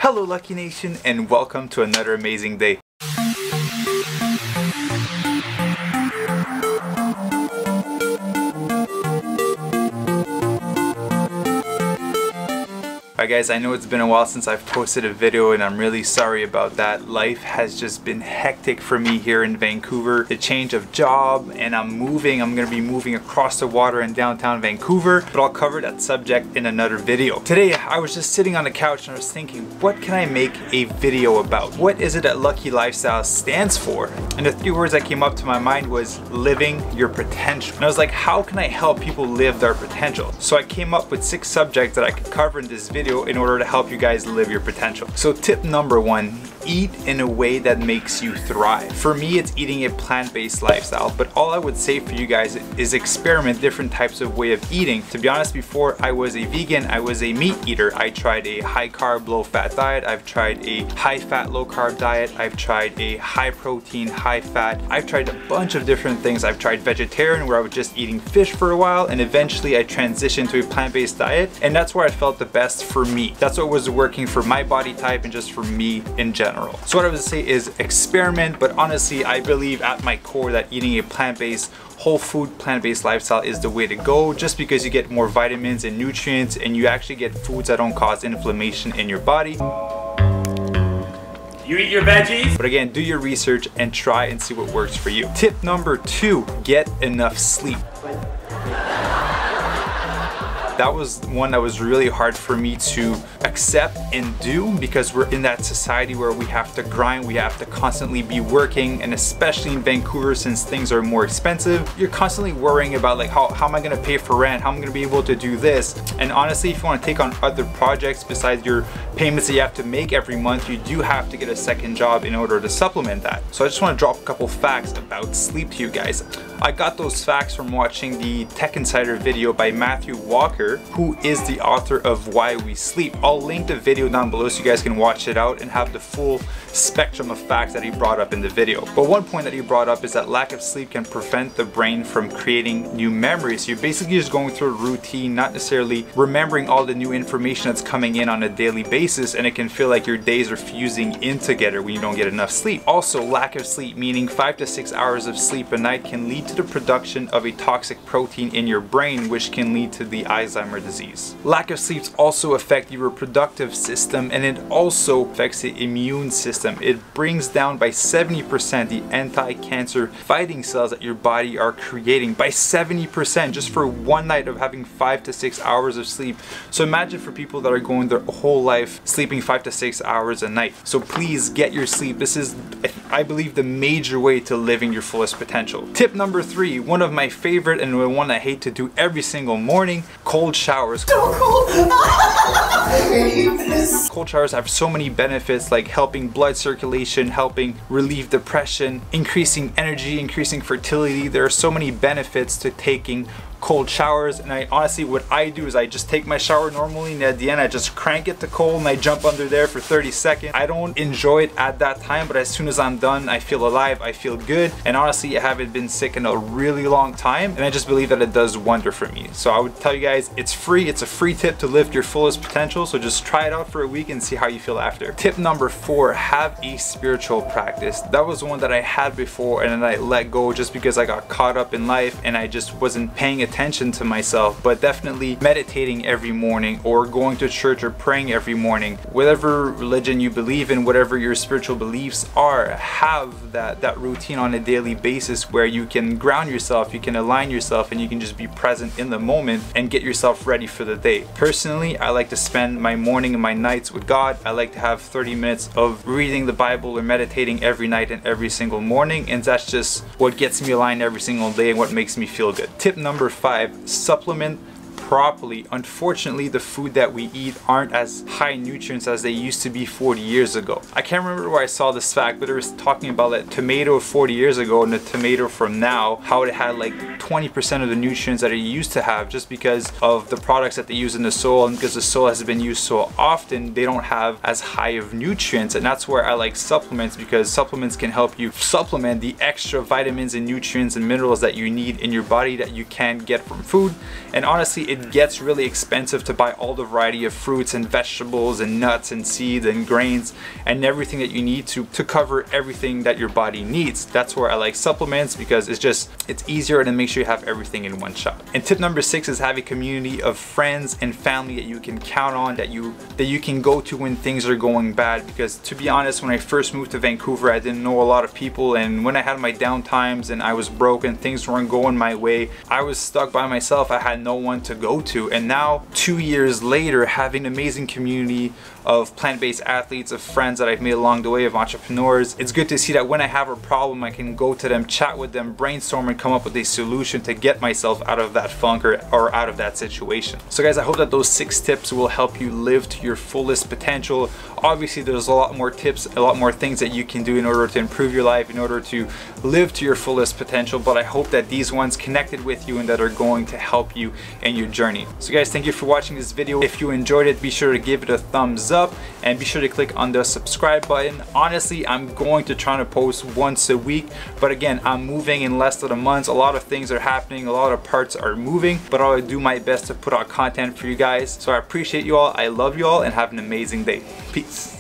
Hello Lucky Nation, and welcome to another amazing day. Alright guys, I know it's been a while since I've posted a video and I'm really sorry about that. Life has just been hectic for me here in Vancouver. The change of job, and I'm going to be moving across the water in downtown Vancouver, but I'll cover that subject in another video. Today I was just sitting on the couch and I was thinking, what can I make a video about? What is it that Lucky Lifestyle stands for? And the three words that came up to my mind was living your potential. And I was like, how can I help people live their potential? So I came up with 6 subjects that I could cover in this video in order to help you guys live your potential. So tip number 1, eat in a way that makes you thrive. For me, it's eating a plant-based lifestyle, but all I would say for you guys is experiment different types of way of eating. To be honest, before I was a vegan, I was a meat eater. I tried a high carb, low fat diet. I've tried a high fat, low carb diet. I've tried a high protein, high fat. I've tried a bunch of different things. I've tried vegetarian, where I was just eating fish for a while, and eventually I transitioned to a plant-based diet, and that's where I felt the best for me. That's what was working for my body type and just for me in general. So what I would say is experiment, but honestly I believe at my core that eating a plant-based, whole food, plant-based lifestyle is the way to go, just because you get more vitamins and nutrients, and you actually get foods that don't cause inflammation in your body. You eat your veggies? But again, do your research and try and see what works for you. Tip number 2, get enough sleep. That was one that was really hard for me to accept and do, because we're in that society where we have to grind, we have to constantly be working, and especially in Vancouver, since things are more expensive, you're constantly worrying about like how am I going to pay for rent, how am I going to be able to do this. And honestly, if you want to take on other projects besides your payments that you have to make every month, you do have to get a second job in order to supplement that. So I just want to drop a couple facts about sleep to you guys. I got those facts from watching the Tech Insider video by Matthew Walker, who is the author of Why We Sleep. I'll link the video down below so you guys can watch it out and have the full spectrum of facts that he brought up in the video. But one point that he brought up is that lack of sleep can prevent the brain from creating new memories. You're basically just going through a routine, not necessarily remembering all the new information that's coming in on a daily basis, and it can feel like your days are fusing in together when you don't get enough sleep. Also, lack of sleep, meaning 5 to 6 hours of sleep a night, can lead to the production of a toxic protein in your brain, which can lead to the Alzheimer's disease. Lack of sleep also affects your reproductive system, and it also affects the immune system. It brings down by 70% the anti-cancer fighting cells that your body are creating, by 70%, just for one night of having 5 to 6 hours of sleep. So imagine for people that are going their whole life sleeping 5 to 6 hours a night. So please get your sleep. This is, I believe, the major way to living your fullest potential. Tip number 3, one of my favorite and the one I hate to do every single morning: cold showers. So cold. Cold showers have so many benefits, like helping blood circulation, helping relieve depression, increasing energy, increasing fertility. There are so many benefits to taking cold showers. And I honestly, what I do is I just take my shower normally, and at the end I just crank it to cold and I jump under there for 30 seconds. I don't enjoy it at that time, but as soon as I'm done, I feel alive, I feel good, and honestly I haven't been sick in a really long time, and I just believe that it does wonder for me. So I would tell you guys, it's free. It's a free tip to lift your fullest potential, so just try it out for a week and see how you feel after. Tip number 4, have a spiritual practice. That was one that I had before and then I let go just because I got caught up in life and I just wasn't paying attention to myself. But definitely meditating every morning, or going to church, or praying every morning, whatever religion you believe in, whatever your spiritual beliefs are, have that routine on a daily basis where you can ground yourself, you can align yourself, and you can just be present in the moment and get yourself ready for the day. Personally, I like to spend my morning and my nights with God. I like to have 30 minutes of reading the Bible or meditating every night and every single morning, and that's just what gets me aligned every single day and what makes me feel good. Tip number 5, supplement properly. Unfortunately, the food that we eat aren't as high nutrients as they used to be 40 years ago. I can't remember where I saw this fact, but it was talking about that tomato 40 years ago and the tomato from now, how it had like 20% of the nutrients that it used to have, just because of the products that they use in the soil, and because the soil has been used so often, they don't have as high of nutrients. And that's where I like supplements, because supplements can help you supplement the extra vitamins and nutrients and minerals that you need in your body that you can't get from food. And honestly, it it gets really expensive to buy all the variety of fruits and vegetables and nuts and seeds and grains and everything that you need to cover everything that your body needs. That's where I like supplements, because it's easier and it makes sure you have everything in one shot. And tip number 6 is have a community of friends and family that you can count on, that you can go to when things are going bad. Because to be honest, when I first moved to Vancouver, I didn't know a lot of people, and when I had my down times and I was broke and things weren't going my way, I was stuck by myself. I had no one to go to. And now 2 years later, having an amazing community of plant-based athletes, of friends that I've made along the way, of entrepreneurs, it's good to see that when I have a problem, I can go to them, chat with them, brainstorm, and come up with a solution to get myself out of that funk or out of that situation. So guys, I hope that those 6 tips will help you live to your fullest potential. Obviously, there's a lot more tips, a lot more things that you can do in order to improve your life, in order to live to your fullest potential, but I hope that these ones connected with you and that are going to help you in your journey. So guys, thank you for watching this video. If you enjoyed it, be sure to give it a thumbs up and be sure to click on the subscribe button. Honestly, I'm going to try to post once a week, but again, I'm moving in less than a month. A lot of things are happening, a lot of parts are moving, but I'll do my best to put out content for you guys. So I appreciate you all, I love you all, and have an amazing day. Peace.